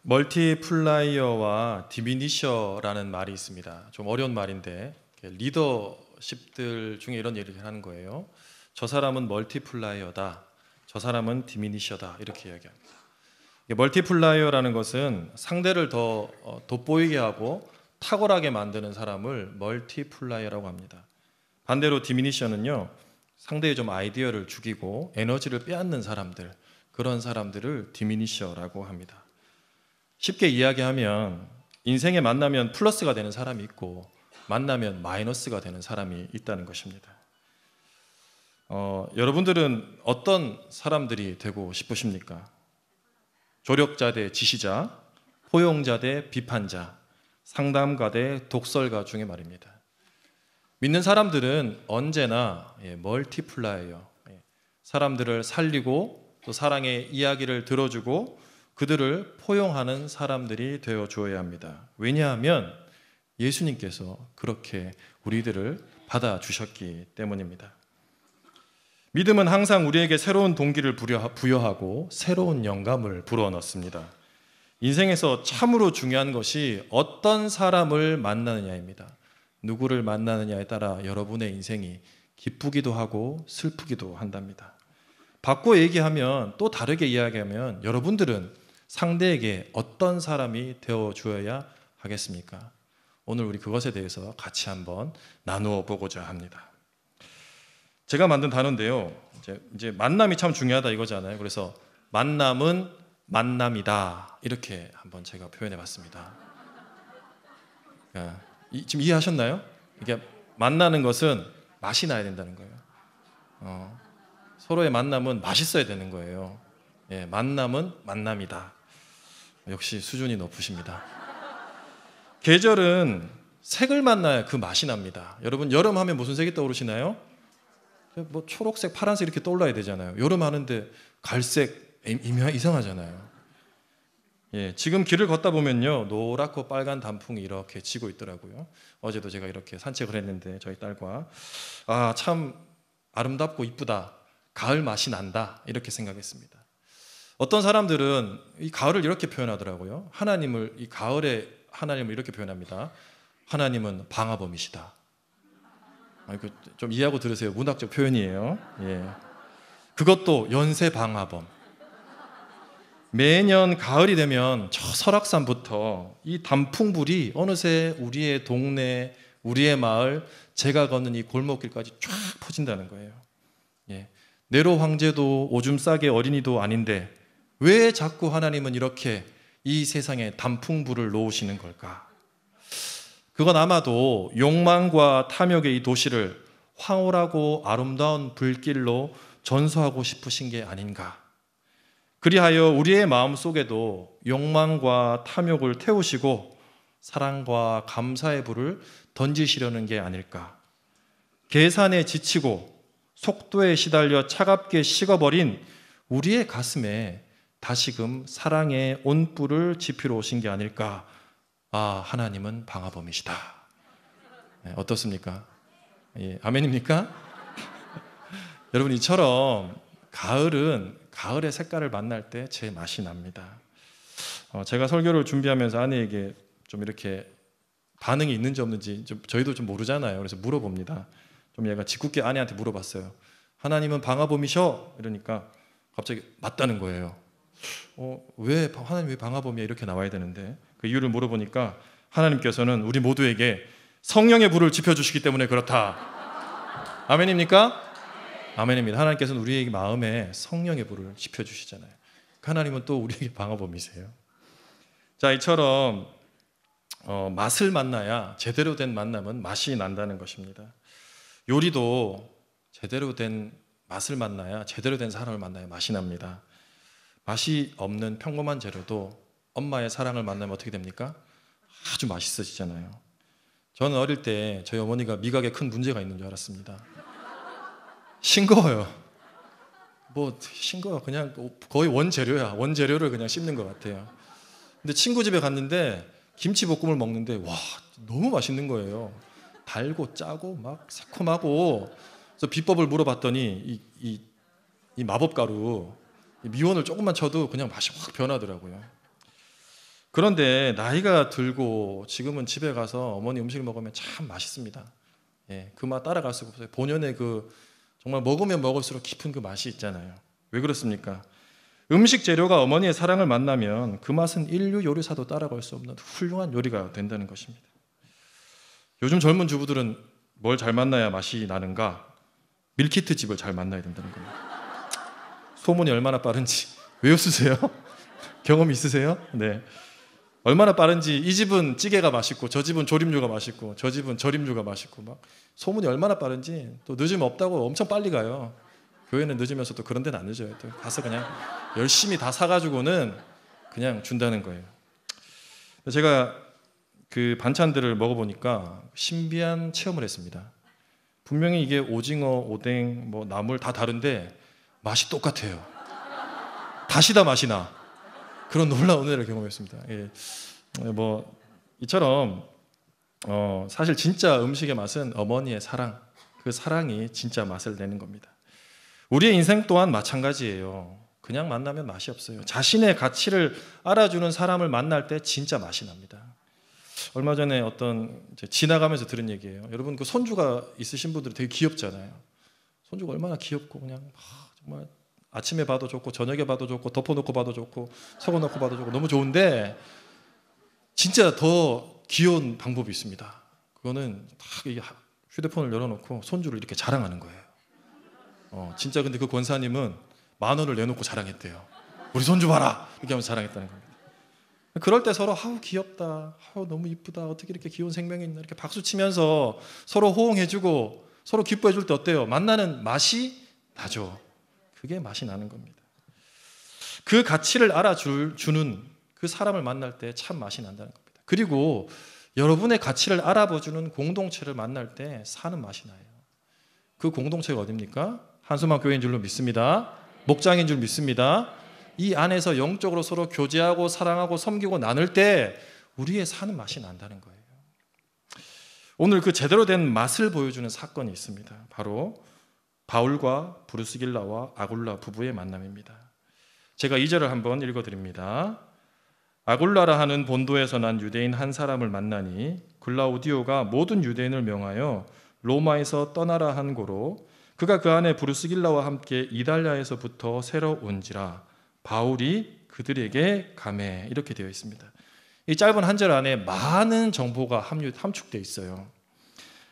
멀티플라이어와 디미니셔라는 말이 있습니다. 좀 어려운 말인데 리더십들 중에 이런 얘기를 하는 거예요. 저 사람은 멀티플라이어다, 저 사람은 디미니셔다, 이렇게 이야기합니다. 멀티플라이어라는 것은 상대를 더 돋보이게 하고 탁월하게 만드는 사람을 멀티플라이어라고 합니다. 반대로 디미니셔는요, 상대의 좀 아이디어를 죽이고 에너지를 빼앗는 사람들, 그런 사람들을 디미니셔라고 합니다. 쉽게 이야기하면 인생에 만나면 플러스가 되는 사람이 있고 만나면 마이너스가 되는 사람이 있다는 것입니다. 여러분들은 어떤 사람들이 되고 싶으십니까? 조력자 대 지시자, 포용자 대 비판자, 상담가 대 독설가 중에 말입니다. 믿는 사람들은 언제나 멀티플라이어, 사람들을 살리고 또 사랑의 이야기를 들어주고 그들을 포용하는 사람들이 되어줘야 합니다. 왜냐하면 예수님께서 그렇게 우리들을 받아주셨기 때문입니다. 믿음은 항상 우리에게 새로운 동기를 부여하고 새로운 영감을 불어넣습니다. 인생에서 참으로 중요한 것이 어떤 사람을 만나느냐입니다. 누구를 만나느냐에 따라 여러분의 인생이 기쁘기도 하고 슬프기도 한답니다. 바꿔 얘기하면, 또 다르게 이야기하면 여러분들은 상대에게 어떤 사람이 되어주어야 하겠습니까? 오늘 우리 그것에 대해서 같이 한번 나누어 보고자 합니다. 제가 만든 단어인데요, 이제 만남이 참 중요하다 이거잖아요. 그래서 만남은 만남이다, 이렇게 한번 제가 표현해 봤습니다. 지금 이해하셨나요? 이게 만나는 것은 맛이 나야 된다는 거예요. 서로의 만남은 맛있어야 되는 거예요. 만남은 만남이다. 역시 수준이 높으십니다. 계절은 색을 만나야 그 맛이 납니다. 여러분, 여름 하면 무슨 색이 떠오르시나요? 뭐 초록색, 파란색 이렇게 떠올라야 되잖아요. 여름 하는데 갈색 이상하잖아요. 지금 길을 걷다 보면요, 노랗고 빨간 단풍이 이렇게 지고 있더라고요. 어제도 제가 이렇게 산책을 했는데 저희 딸과 참 아름답고 이쁘다, 가을 맛이 난다, 이렇게 생각했습니다. 어떤 사람들은 이 가을을 이렇게 표현하더라고요. 이 가을에 하나님을 이렇게 표현합니다. 하나님은 방화범이시다. 이거 좀 이해하고 들으세요. 문학적 표현이에요. 그것도 연쇄 방화범. 매년 가을이 되면 저 설악산부터 이 단풍불이 어느새 우리의 동네, 우리의 마을, 제가 걷는 이 골목길까지 쫙 퍼진다는 거예요. 네로 황제도 오줌 싸개 어린이도 아닌데 왜 자꾸 하나님은 이렇게 이 세상에 단풍불을 놓으시는 걸까? 그건 아마도 욕망과 탐욕의 이 도시를 황홀하고 아름다운 불길로 전수하고 싶으신 게 아닌가. 그리하여 우리의 마음속에도 욕망과 탐욕을 태우시고 사랑과 감사의 불을 던지시려는 게 아닐까. 계산에 지치고 속도에 시달려 차갑게 식어버린 우리의 가슴에 다시금 사랑의 온불을 지피러 오신 게 아닐까. 하나님은 방화범이시다. 어떻습니까? 아멘입니까? 여러분, 이처럼 가을의 색깔을 만날 때 제 맛이 납니다. 제가 설교를 준비하면서 아내에게 좀 이렇게 반응이 있는지 없는지 저희도 좀 모르잖아요. 그래서 물어봅니다. 좀 얘가 짓궂게 아내한테 물어봤어요. 하나님은 방화범이셔? 이러니까 갑자기 맞다는 거예요. 하나님 왜 방화범이야? 이렇게 나와야 되는데 그 이유를 물어보니까 하나님께서는 우리 모두에게 성령의 불을 지펴주시기 때문에 그렇다. 아멘입니까? 아멘입니다. 하나님께서는 우리에게 마음에 성령의 불을 지펴주시잖아요. 하나님은 또 우리에게 방화범이세요. 자, 이처럼 맛을 만나야, 제대로 된 만남은 맛이 난다는 것입니다. 요리도 제대로 된 맛을 만나야, 제대로 된 사람을 만나야 맛이 납니다. 맛이 없는 평범한 재료도 엄마의 사랑을 만나면 어떻게 됩니까? 아주 맛있어지잖아요. 저는 어릴 때 저희 어머니가 미각에 큰 문제가 있는 줄 알았습니다. 싱거워요. 싱거워. 그냥 거의 원재료야. 원재료를 그냥 씹는 것 같아요. 근데 친구 집에 갔는데 김치볶음을 먹는데 너무 맛있는 거예요. 달고 짜고 막 새콤하고. 그래서 비법을 물어봤더니 이 마법가루 미원을 조금만 쳐도 그냥 맛이 확 변하더라고요. 그런데 나이가 들고 지금은 집에 가서 어머니 음식을 먹으면 참 맛있습니다. 예, 그 맛 따라갈 수가 없어요. 본연의 그 정말 먹으면 먹을수록 깊은 그 맛이 있잖아요. 왜 그렇습니까? 음식 재료가 어머니의 사랑을 만나면 그 맛은 인류 요리사도 따라갈 수 없는 훌륭한 요리가 된다는 것입니다. 요즘 젊은 주부들은 뭘 잘 만나야 맛이 나는가? 밀키트 집을 잘 만나야 된다는 겁니다. 소문이 얼마나 빠른지. 왜 웃으세요? 경험 있으세요? 네. 얼마나 빠른지 이 집은 찌개가 맛있고 저 집은 조림류가 맛있고 저 집은 절임류가 맛있고 막 소문이 얼마나 빠른지. 또 늦으면 없다고 엄청 빨리 가요. 교회는 늦으면서 또 그런 데는 안 늦어요. 또 가서 그냥 열심히 다 사가지고는 그냥 준다는 거예요. 제가 그 반찬들을 먹어보니까 신비한 체험을 했습니다. 분명히 이게 오징어, 오뎅, 뭐 나물 다 다른데 맛이 똑같아요. 다시 다 맛이 나. 그런 놀라운 은혜를 경험했습니다. 예. 뭐 이처럼 사실 진짜 음식의 맛은 어머니의 사랑, 그 사랑이 진짜 맛을 내는 겁니다. 우리의 인생 또한 마찬가지예요. 그냥 만나면 맛이 없어요. 자신의 가치를 알아주는 사람을 만날 때 진짜 맛이 납니다. 얼마 전에 지나가면서 들은 얘기예요. 여러분 그 손주가 있으신 분들이 되게 귀엽잖아요. 손주가 얼마나 귀엽고 그냥 정말 아침에 봐도 좋고 저녁에 봐도 좋고 덮어놓고 봐도 좋고 섞어놓고 봐도 좋고 너무 좋은데 진짜 더 귀여운 방법이 있습니다. 그거는 딱 휴대폰을 열어놓고 손주를 이렇게 자랑하는 거예요. 진짜 근데 그 권사님은 10,000원을 내놓고 자랑했대요. 우리 손주 봐라 이렇게 하면서 자랑했다는 겁니다. 그럴 때 서로 아우 귀엽다, 아우 너무 이쁘다, 어떻게 이렇게 귀여운 생명이 있나 이렇게 박수 치면서 서로 호응해주고 서로 기뻐해줄 때 어때요? 만나는 맛이 나죠. 그게 맛이 나는 겁니다. 그 가치를 알아주는 그 사람을 만날 때 참 맛이 난다는 겁니다. 그리고 여러분의 가치를 알아봐주는 공동체를 만날 때 사는 맛이 나요. 그 공동체가 어딥니까? 한수막 교회인 줄로 믿습니다. 목장인 줄 믿습니다. 이 안에서 영적으로 서로 교제하고 사랑하고 섬기고 나눌 때 우리의 사는 맛이 난다는 거예요. 오늘 그 제대로 된 맛을 보여주는 사건이 있습니다. 바로 바울과 브루스길라와 아굴라 부부의 만남입니다. 제가 2절을 한번 읽어드립니다. 아굴라라 하는 본도에서 난 유대인 한 사람을 만나니 글라우디오가 모든 유대인을 명하여 로마에서 떠나라 한 고로 그가 그 안에 브루스길라와 함께 이달리아에서부터 새로 온지라 바울이 그들에게 가매 이렇게 되어 있습니다. 이 짧은 한 절 안에 많은 정보가 함축되어 있어요.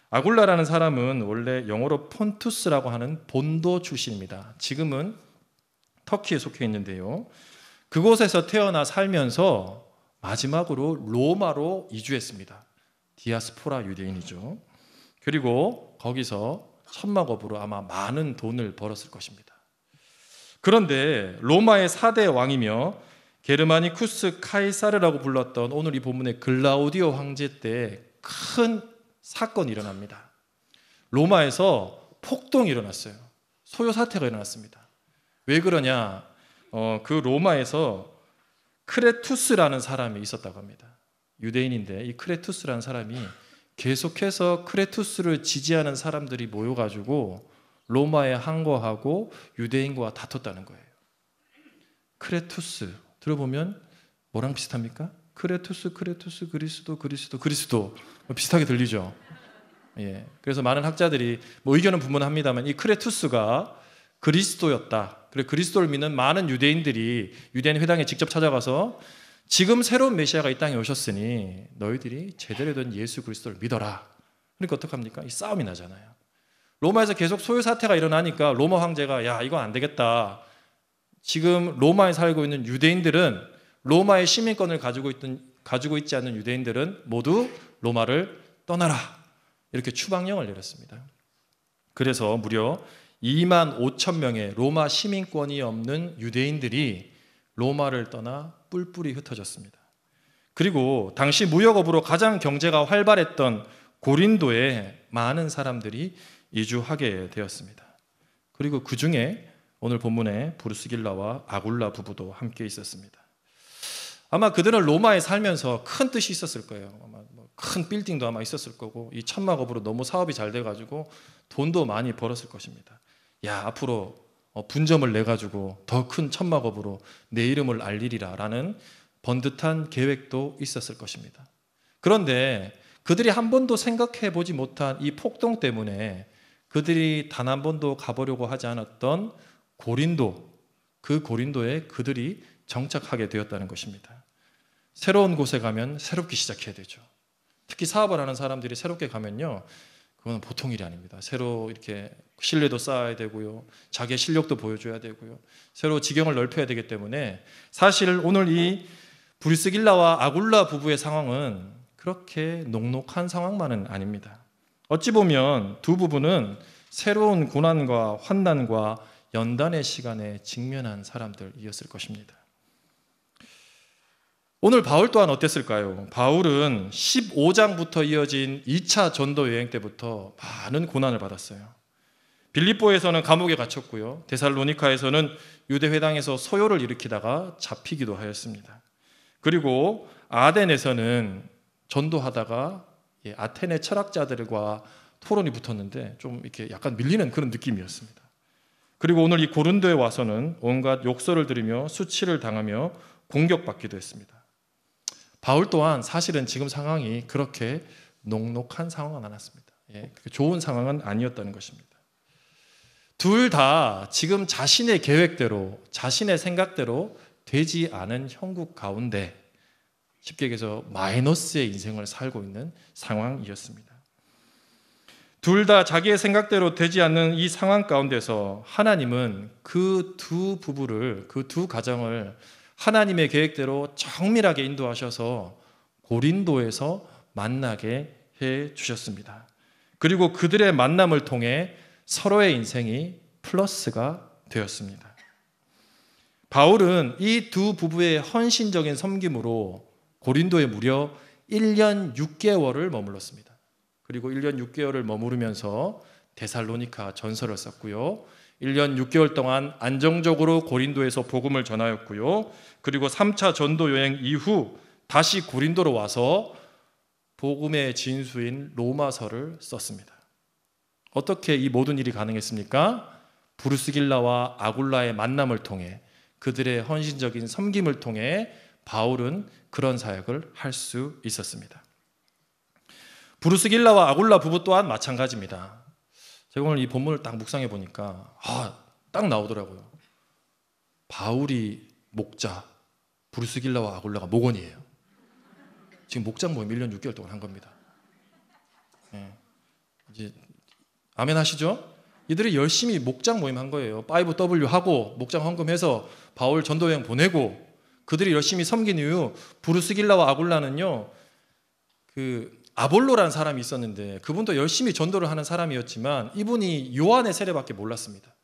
아굴라라는 사람은 원래 영어로 폰투스라고 하는 본도 출신입니다. 지금은 터키에 속해 있는데요. 그곳에서 태어나 살면서 마지막으로 로마로 이주했습니다. 디아스포라 유대인이죠. 그리고 거기서 천막업으로 아마 많은 돈을 벌었을 것입니다. 그런데 로마의 4대 왕이며 게르마니쿠스 카이사르라고 불렀던 오늘 이 본문의 글라우디오 황제 때 큰 사건이 일어납니다. 로마에서 폭동이 일어났어요. 소요 사태가 일어났습니다. 왜 그러냐? 그 로마에서 크레투스라는 사람이 있었다고 합니다. 유대인인데 이 크레투스라는 사람이 계속해서 크레투스를 지지하는 사람들이 모여가지고 로마에 항거하고 유대인과 다퉜다는 거예요. 크레투스 들어보면 뭐랑 비슷합니까? 크레투스 그리스도 비슷하게 들리죠. 예. 그래서 많은 학자들이 의견은 분분합니다만 이 크레투스가 그리스도였다. 그리고 그리스도를 믿는 많은 유대인들이 유대인 회당에 직접 찾아가서 지금 새로운 메시아가 이 땅에 오셨으니 너희들이 제대로 된 예수 그리스도를 믿어라. 그러니까 어떡합니까? 이 싸움이 나잖아요. 로마에서 계속 소요 사태가 일어나니까 로마 황제가 야 이거 안 되겠다. 지금 로마에 살고 있는 유대인들은 로마의 시민권을 가지고 있지 않는 유대인들은 모두 로마를 떠나라. 이렇게 추방령을 내렸습니다. 그래서 무려 25,000명의 로마 시민권이 없는 유대인들이 로마를 떠나 뿔뿔이 흩어졌습니다. 그리고 당시 무역업으로 가장 경제가 활발했던 고린도에 많은 사람들이 이주하게 되었습니다. 그리고 그 중에 오늘 본문에 브루스길라와 아굴라 부부도 함께 있었습니다. 아마 그들은 로마에 살면서 큰 뜻이 있었을 거예요. 아마 큰 빌딩도 아마 있었을 거고 이 천막업으로 너무 사업이 잘 돼가지고 돈도 많이 벌었을 것입니다. 야 앞으로 분점을 내가지고 더 큰 천막업으로 내 이름을 알리리라 라는 번듯한 계획도 있었을 것입니다. 그런데 그들이 한 번도 생각해 보지 못한 이 폭동 때문에 그들이 단 한 번도 가보려고 하지 않았던 고린도, 그 고린도에 그들이 정착하게 되었다는 것입니다. 새로운 곳에 가면 새롭게 시작해야 되죠. 특히 사업을 하는 사람들이 새롭게 가면요, 그건 보통 일이 아닙니다. 새로 이렇게 신뢰도 쌓아야 되고요, 자기의 실력도 보여줘야 되고요, 새로 지경을 넓혀야 되기 때문에 사실 오늘 이 브리스길라와 아굴라 부부의 상황은 그렇게 녹록한 상황만은 아닙니다. 어찌 보면 두 부부는 새로운 고난과 환난과 연단의 시간에 직면한 사람들이었을 것입니다. 오늘 바울 또한 어땠을까요? 바울은 15장부터 이어진 2차 전도 여행 때부터 많은 고난을 받았어요. 빌립보에서는 감옥에 갇혔고요, 데살로니카에서는 유대 회당에서 소요를 일으키다가 잡히기도 하였습니다. 그리고 아덴에서는 전도하다가 아테네 철학자들과 토론이 붙었는데 좀 이렇게 약간 밀리는 그런 느낌이었습니다. 그리고 오늘 이 고린도에 와서는 온갖 욕설을 들으며 수치를 당하며 공격받기도 했습니다. 바울 또한 사실은 지금 상황이 그렇게 녹록한 상황은 아니었습니다. 좋은 상황은 아니었다는 것입니다. 둘 다 지금 자신의 계획대로, 자신의 생각대로 되지 않은 형국 가운데 쉽게 얘기해서 마이너스의 인생을 살고 있는 상황이었습니다. 둘 다 자기의 생각대로 되지 않는 이 상황 가운데서 하나님은 그 두 부부를, 그 두 가정을 하나님의 계획대로 정밀하게 인도하셔서 고린도에서 만나게 해 주셨습니다. 그리고 그들의 만남을 통해 서로의 인생이 플러스가 되었습니다. 바울은 이 두 부부의 헌신적인 섬김으로 고린도에 무려 1년 6개월을 머물렀습니다. 그리고 1년 6개월을 머무르면서 데살로니카 전서를 썼고요, 1년 6개월 동안 안정적으로 고린도에서 복음을 전하였고요, 그리고 3차 전도 여행 이후 다시 고린도로 와서 복음의 진수인 로마서를 썼습니다. 어떻게 이 모든 일이 가능했습니까? 브루스길라와 아굴라의 만남을 통해, 그들의 헌신적인 섬김을 통해 바울은 그런 사역을 할 수 있었습니다. 브루스길라와 아굴라 부부 또한 마찬가지입니다. 제가 오늘 이 본문을 딱 묵상해 보니까 딱 나오더라고요. 바울이 목자, 브루스길라와 아굴라가 목원이에요. 지금 목장 모임 1년 6개월 동안 한 겁니다. 이제 아멘 하시죠? 이들이 열심히 목장 모임 한 거예요. 5W 하고 목장 헌금해서 바울 전도여행 보내고, 그들이 열심히 섬긴 이후 브루스길라와 아굴라는요, 그 아볼로라는 사람이 있었는데 그분도 열심히 전도를 하는 사람이었지만 이분이 요한의 세례밖에 몰랐습니다.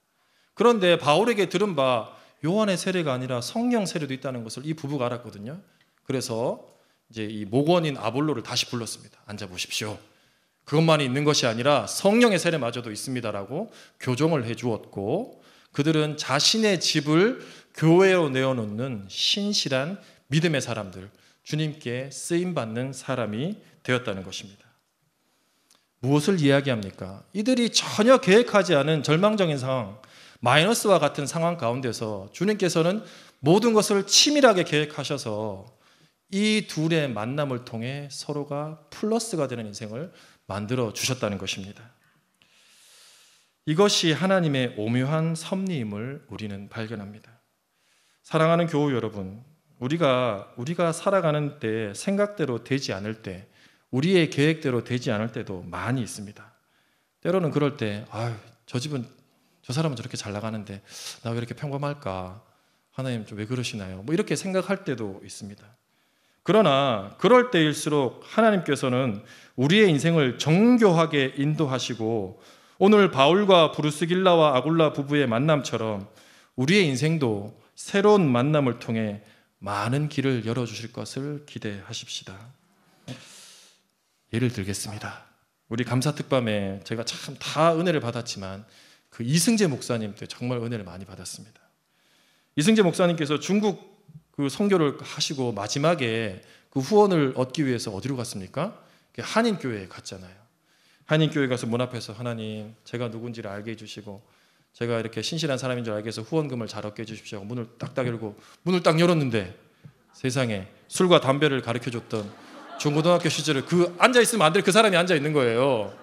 그런데 바울에게 들은 바 요한의 세례가 아니라 성령 세례도 있다는 것을 이 부부가 알았거든요. 그래서 이제 이 목원인 아볼로를 다시 불렀습니다. 앉아보십시오. 그것만이 있는 것이 아니라 성령의 세례마저도 있습니다라고 교정을 해 주었고, 그들은 자신의 집을 교회로 내어놓는 신실한 믿음의 사람들, 주님께 쓰임받는 사람이 되었다는 것입니다. 무엇을 이야기합니까? 이들이 전혀 계획하지 않은 절망적인 상황, 마이너스와 같은 상황 가운데서 주님께서는 모든 것을 치밀하게 계획하셔서 이 둘의 만남을 통해 서로가 플러스가 되는 인생을 만들어 주셨다는 것입니다. 이것이 하나님의 오묘한 섭리임을 우리는 발견합니다. 사랑하는 교우 여러분, 우리가 살아가는 때 생각대로 되지 않을 때, 우리의 계획대로 되지 않을 때도 많이 있습니다. 때로는 그럴 때 저 집은, 저 사람은 저렇게 잘 나가는데 나 왜 이렇게 평범할까? 하나님 좀 왜 그러시나요? 이렇게 생각할 때도 있습니다. 그러나 그럴 때일수록 하나님께서는 우리의 인생을 정교하게 인도하시고, 오늘 바울과 브루스길라와 아굴라 부부의 만남처럼 우리의 인생도 새로운 만남을 통해 많은 길을 열어주실 것을 기대하십시다. 예를 들겠습니다. 우리 감사특밤에 제가 참 다 은혜를 받았지만 그 이승재 목사님 때 정말 은혜를 많이 받았습니다. 이승재 목사님께서 중국 그 선교를 하시고 마지막에 그 후원을 얻기 위해서 어디로 갔습니까? 한인교회에 갔잖아요. 한인교회 가서 문 앞에서 하나님, 제가 누군지를 알게 해주시고 제가 이렇게 신실한 사람인 줄 알게 해서 후원금을 잘 얻게 해주십시오. 문을 딱딱 열고 문을 딱 열었는데 세상에 술과 담배를 가르쳐줬던 중고등학교 시절에 그 앉아있으면 안 될 그 사람이 앉아있는 거예요.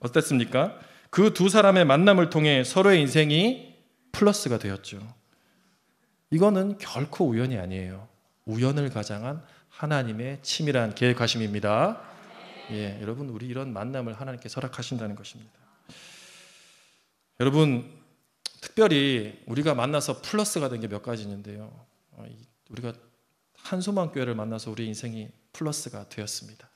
어땠습니까? 그 두 사람의 만남을 통해 서로의 인생이 플러스가 되었죠. 이거는 결코 우연이 아니에요. 우연을 가장한 하나님의 치밀한 계획하심입니다. 예, 여러분, 우리 이런 만남을 하나님께 허락하신다는 것입니다. 여러분, 특별히 우리가 만나서 플러스가 된 게 몇 가지 있는데요. 우리가 한소만 교회를 만나서 우리 인생이 플러스가 되었습니다.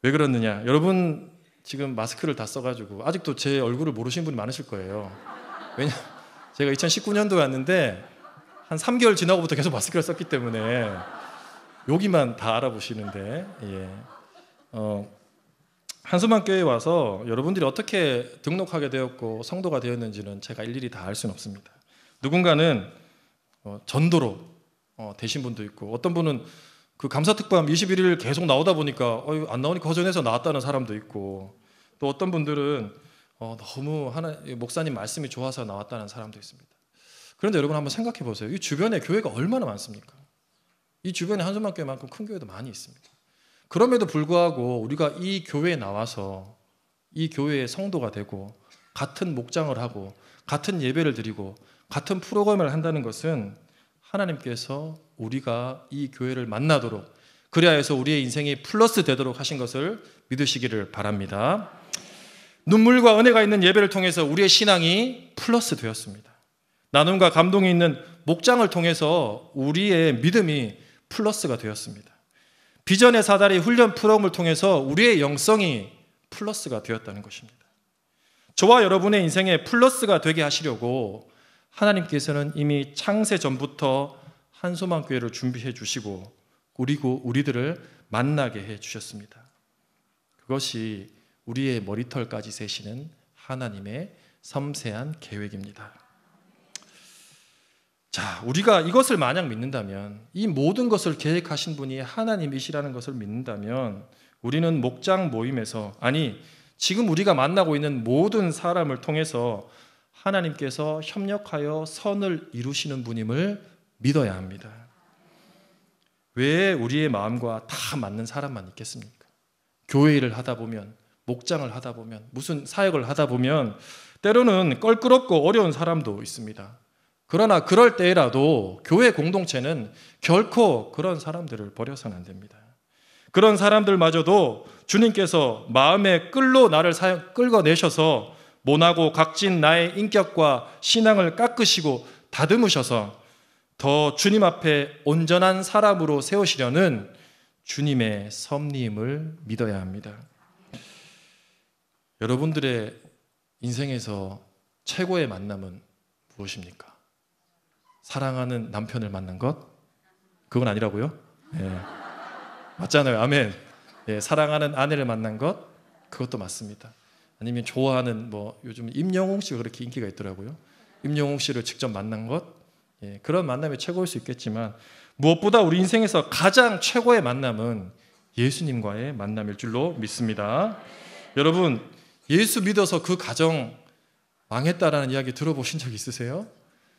왜 그렇느냐? 여러분 지금 마스크를 다 써가지고 아직도 제 얼굴을 모르시는 분이 많으실 거예요. 왜냐? 제가 2019년도에 왔는데 한 3개월 지나고부터 계속 마스크를 썼기 때문에 여기만 다 알아보시는데, 한소만 교회에 와서 여러분들이 어떻게 등록하게 되었고 성도가 되었는지는 제가 일일이 다 알 수는 없습니다. 누군가는 전도로 되신 분도 있고, 어떤 분은 그 감사특보함 21일 계속 나오다 보니까 안 나오니까 허전해서 나왔다는 사람도 있고, 또 어떤 분들은 너무 목사님 말씀이 좋아서 나왔다는 사람도 있습니다. 그런데 여러분 한번 생각해 보세요. 이 주변에 교회가 얼마나 많습니까? 이 주변에 한소만 교회만큼 큰 교회도 많이 있습니다. 그럼에도 불구하고 우리가 이 교회에 나와서 이 교회의 성도가 되고 같은 목장을 하고 같은 예배를 드리고 같은 프로그램을 한다는 것은 하나님께서 우리가 이 교회를 만나도록, 그래야 해서 우리의 인생이 플러스 되도록 하신 것을 믿으시기를 바랍니다. 눈물과 은혜가 있는 예배를 통해서 우리의 신앙이 플러스 되었습니다. 나눔과 감동이 있는 목장을 통해서 우리의 믿음이 플러스가 되었습니다. 비전의 사다리 훈련 프로그램을 통해서 우리의 영성이 플러스가 되었다는 것입니다. 저와 여러분의 인생에 플러스가 되게 하시려고 하나님께서는 이미 창세 전부터 한소만 교회를 준비해 주시고 그리고 우리들을 만나게 해 주셨습니다. 그것이 우리의 머리털까지 세시는 하나님의 섬세한 계획입니다. 자, 우리가 이것을 만약 믿는다면, 이 모든 것을 계획하신 분이 하나님이시라는 것을 믿는다면, 우리는 목장 모임에서, 아니 지금 우리가 만나고 있는 모든 사람을 통해서 하나님께서 협력하여 선을 이루시는 분임을 믿어야 합니다. 왜 우리의 마음과 다 맞는 사람만 있겠습니까? 교회 일을 하다 보면, 목장을 하다 보면, 무슨 사역을 하다 보면 때로는 껄끄럽고 어려운 사람도 있습니다. 그러나 그럴 때라도 교회 공동체는 결코 그런 사람들을 버려서는 안 됩니다. 그런 사람들마저도 주님께서 마음의 끌로 나를 끌어내셔서 모나고 각진 나의 인격과 신앙을 깎으시고 다듬으셔서 더 주님 앞에 온전한 사람으로 세우시려는 주님의 섭리임을 믿어야 합니다. 여러분들의 인생에서 최고의 만남은 무엇입니까? 사랑하는 남편을 만난 것? 그건 아니라고요? 예. 맞잖아요. 아멘. 예, 사랑하는 아내를 만난 것? 그것도 맞습니다. 아니면 좋아하는 요즘 임영웅 씨가 그렇게 인기가 있더라고요. 임영웅 씨를 직접 만난 것? 예, 그런 만남이 최고일 수 있겠지만 무엇보다 우리 인생에서 가장 최고의 만남은 예수님과의 만남일 줄로 믿습니다. 여러분, 예수 믿어서 그 가정 망했다라는 이야기 들어보신 적 있으세요?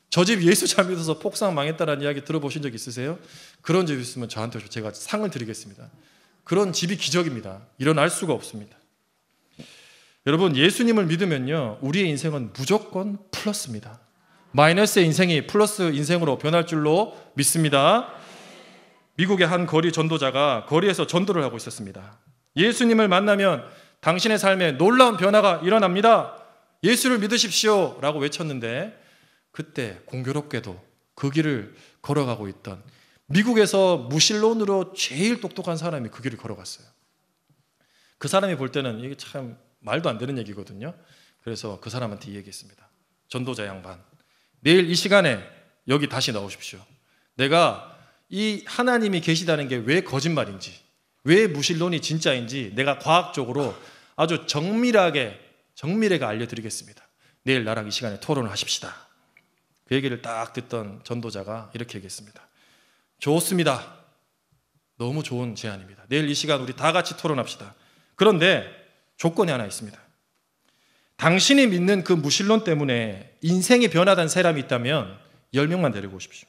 저 집 예수 잘 믿어서 폭삭 망했다라는 이야기 들어보신 적 있으세요? 그런 집 있으면 저한테 제가 상을 드리겠습니다. 그런 집이 기적입니다. 일어날 수가 없습니다. 여러분, 예수님을 믿으면요, 우리의 인생은 무조건 플러스입니다. 마이너스의 인생이 플러스 인생으로 변할 줄로 믿습니다. 미국의 한 거리 전도자가 거리에서 전도를 하고 있었습니다. 예수님을 만나면 당신의 삶에 놀라운 변화가 일어납니다. 예수를 믿으십시오 라고 외쳤는데, 그때 공교롭게도 그 길을 걸어가고 있던 미국에서 무신론으로 제일 똑똑한 사람이 그 길을 걸어갔어요. 그 사람이 볼 때는 이게 참 말도 안 되는 얘기거든요. 그래서 그 사람한테 이 얘기했습니다. 전도자 양반, 내일 이 시간에 여기 다시 나오십시오. 내가 이 하나님이 계시다는 게 왜 거짓말인지, 왜 무신론이 진짜인지 내가 과학적으로 아주 정밀하게 알려드리겠습니다. 내일 나랑 이 시간에 토론을 하십시다. 그 얘기를 딱 듣던 전도자가 이렇게 얘기했습니다. 좋습니다. 너무 좋은 제안입니다. 내일 이 시간 우리 다 같이 토론합시다. 그런데 조건이 하나 있습니다. 당신이 믿는 그 무신론 때문에 인생이 변화된 사람이 있다면 10명만 데리고 오십시오.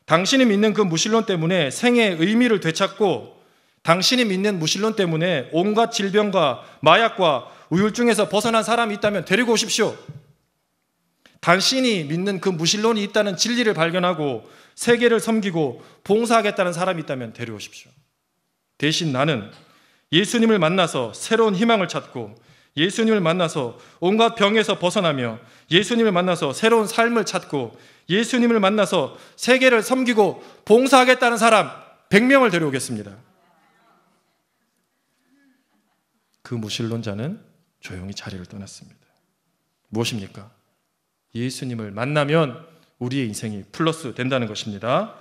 당신이 믿는 그 무신론 때문에 생의 의미를 되찾고 당신이 믿는 무신론 때문에 온갖 질병과 마약과 우울증에서 벗어난 사람이 있다면 데리고 오십시오. 당신이 믿는 그 무신론이 있다는 진리를 발견하고 세계를 섬기고 봉사하겠다는 사람이 있다면 데려오십시오. 대신 나는 예수님을 만나서 새로운 희망을 찾고 예수님을 만나서 온갖 병에서 벗어나며 예수님을 만나서 새로운 삶을 찾고 예수님을 만나서 세계를 섬기고 봉사하겠다는 사람 100명을 데려오겠습니다. 그 무신론자는 조용히 자리를 떠났습니다. 무엇입니까? 예수님을 만나면 우리의 인생이 플러스 된다는 것입니다.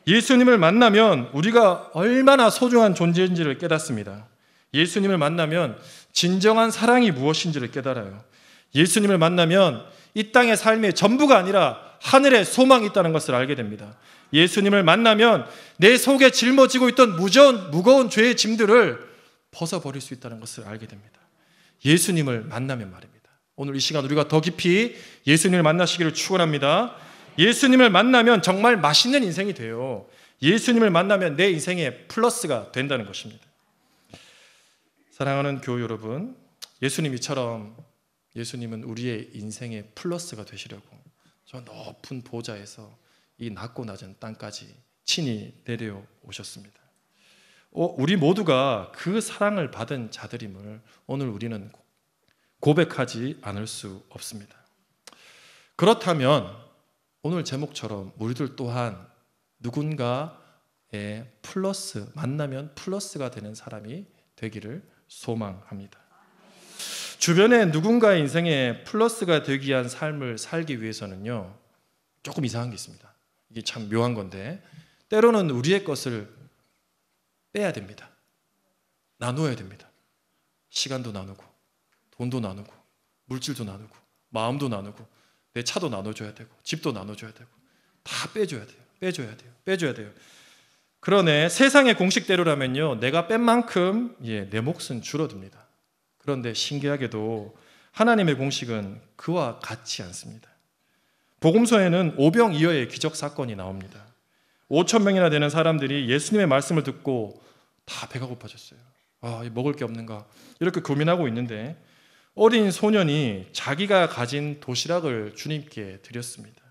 예수님을 만나면 우리가 얼마나 소중한 존재인지를 깨닫습니다. 예수님을 만나면 진정한 사랑이 무엇인지를 깨달아요. 예수님을 만나면 이 땅의 삶의 전부가 아니라 하늘에 소망이 있다는 것을 알게 됩니다. 예수님을 만나면 내 속에 짊어지고 있던 무거운 죄의 짐들을 벗어버릴 수 있다는 것을 알게 됩니다. 예수님을 만나면 말입니다. 오늘 이 시간 우리가 더 깊이 예수님을 만나시기를 축원합니다. 예수님을 만나면 정말 맛있는 인생이 돼요. 예수님을 만나면 내 인생에 플러스가 된다는 것입니다. 사랑하는 교우 여러분, 예수님이처럼 예수님은 우리의 인생의 플러스가 되시려고 저 높은 보좌에서 이 낮고 낮은 땅까지 친히 내려오셨습니다. 우리 모두가 그 사랑을 받은 자들임을 오늘 우리는 고백하지 않을 수 없습니다. 그렇다면 오늘 제목처럼 우리들 또한 누군가의 만나면 플러스가 되는 사람이 되기를 소망합니다. 주변에 누군가의 인생에 플러스가 되기 위한 삶을 살기 위해서는요, 조금 이상한 게 있습니다. 이게 참 묘한 건데, 때로는 우리의 것을 빼야 됩니다. 나누어야 됩니다. 시간도 나누고, 돈도 나누고, 물질도 나누고, 마음도 나누고, 내 차도 나눠줘야 되고, 집도 나눠줘야 되고, 다 빼줘야 돼요. 그러네, 세상의 공식대로라면요, 내가 뺀 만큼 내 몫은 줄어듭니다. 그런데 신기하게도 하나님의 공식은 그와 같지 않습니다. 복음서에는 오병이어의 기적 사건이 나옵니다. 5,000명이나 되는 사람들이 예수님의 말씀을 듣고 다 배가 고파졌어요. 먹을 게 없는가 이렇게 고민하고 있는데 어린 소년이 자기가 가진 도시락을 주님께 드렸습니다.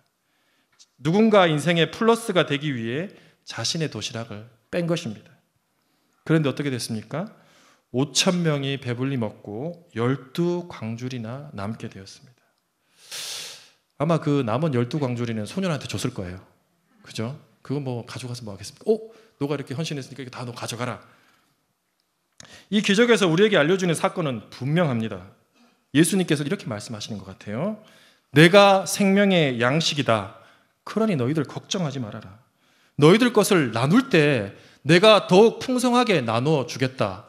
누군가 인생의 플러스가 되기 위해 자신의 도시락을 뺀 것입니다. 그런데 어떻게 됐습니까? 5,000명이 배불리 먹고 12광줄이나 남게 되었습니다. 아마 그 남은 12광줄이는 소년한테 줬을 거예요. 그죠? 그거 뭐 가져가서 뭐 하겠습니까? 너가 이렇게 헌신했으니까 이거 다 너 가져가라. 이 기적에서 우리에게 알려주는 사건은 분명합니다. 예수님께서 이렇게 말씀하시는 것 같아요. 내가 생명의 양식이다. 그러니 너희들 걱정하지 말아라. 너희들 것을 나눌 때 내가 더욱 풍성하게 나누어 주겠다.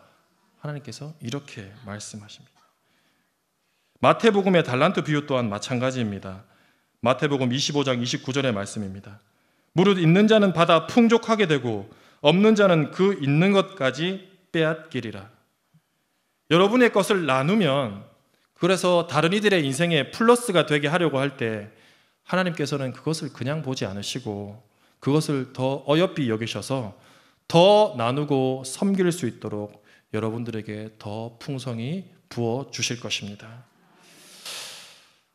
하나님께서 이렇게 말씀하십니다. 마태복음의 달란트 비유 또한 마찬가지입니다. 마태복음 25장 29절의 말씀입니다. 무릇 있는 자는 받아 풍족하게 되고 없는 자는 그 있는 것까지 빼앗기리라. 여러분의 것을 나누면, 그래서 다른 이들의 인생에 플러스가 되게 하려고 할 때 하나님께서는 그것을 그냥 보지 않으시고 그것을 더 어여삐 여기셔서 더 나누고 섬길 수 있도록 여러분들에게 더 풍성히 부어 주실 것입니다.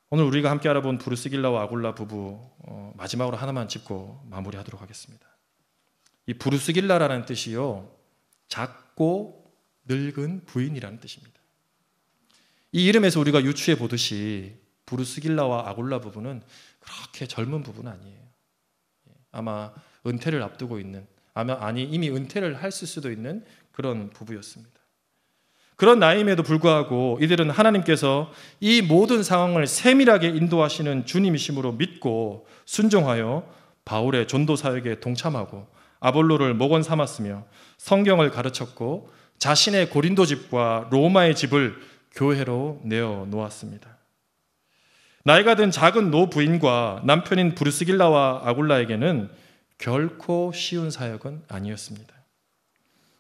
오늘 우리가 함께 알아본 브루스길라와 아굴라 부부, 마지막으로 하나만 짚고 마무리하도록 하겠습니다. 이 브루스길라라는 뜻이요, 작고 늙은 부인이라는 뜻입니다. 이 이름에서 우리가 유추해 보듯이 브루스길라와 아굴라 부부는 그렇게 젊은 부부는 아니에요. 아마 은퇴를 앞두고 있는, 이미 은퇴를 했을 수도 있는 그런 부부였습니다. 그런 나이임에도 불구하고 이들은 하나님께서 이 모든 상황을 세밀하게 인도하시는 주님이심으로 믿고 순종하여 바울의 전도 사역에 동참하고 아볼로를 목원 삼았으며 성경을 가르쳤고 자신의 고린도 집과 로마의 집을 교회로 내어 놓았습니다. 나이가 든 작은 노 부인과 남편인 브루스길라와 아굴라에게는 결코 쉬운 사역은 아니었습니다.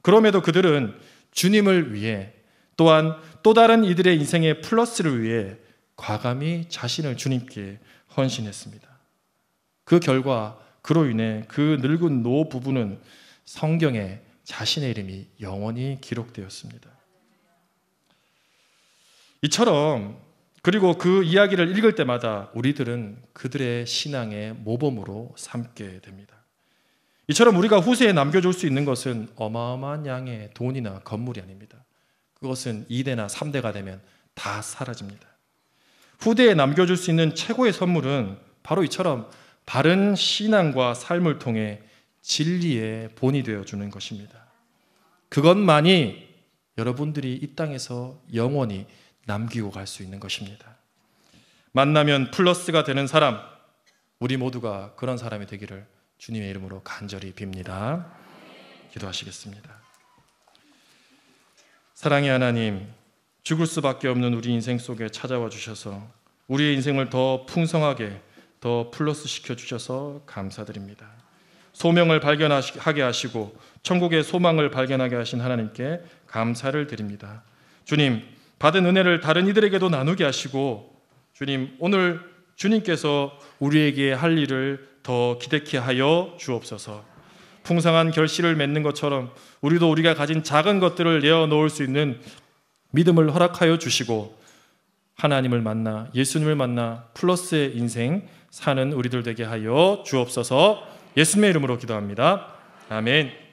그럼에도 그들은 주님을 위해, 또한 또 다른 이들의 인생의 플러스를 위해 과감히 자신을 주님께 헌신했습니다. 그 결과 그로 인해 그 늙은 노 부부는 성경에 자신의 이름이 영원히 기록되었습니다. 이처럼 그리고 그 이야기를 읽을 때마다 우리들은 그들의 신앙의 모범으로 삼게 됩니다. 이처럼 우리가 후세에 남겨줄 수 있는 것은 어마어마한 양의 돈이나 건물이 아닙니다. 그것은 2대나 3대가 되면 다 사라집니다. 후대에 남겨줄 수 있는 최고의 선물은 바로 이처럼 바른 신앙과 삶을 통해 진리의 본이 되어주는 것입니다. 그것만이 여러분들이 이 땅에서 영원히 남기고 갈 수 있는 것입니다. 만나면 플러스가 되는 사람, 우리 모두가 그런 사람이 되기를 주님의 이름으로 간절히 빕니다. 기도하시겠습니다. 사랑의 하나님, 죽을 수밖에 없는 우리 인생 속에 찾아와 주셔서 우리의 인생을 더 풍성하게, 더 플러스 시켜주셔서 감사드립니다. 소명을 발견하게 하시고 천국의 소망을 발견하게 하신 하나님께 감사를 드립니다. 주님, 받은 은혜를 다른 이들에게도 나누게 하시고, 주님, 오늘 주님께서 우리에게 할 일을 더 기대케 하여 주옵소서. 풍성한 결실을 맺는 것처럼 우리도 우리가 가진 작은 것들을 내어놓을 수 있는 믿음을 허락하여 주시고, 하나님을 만나, 예수님을 만나 플러스의 인생 사는 우리들 되게 하여 주옵소서. 예수님의 이름으로 기도합니다. 아멘.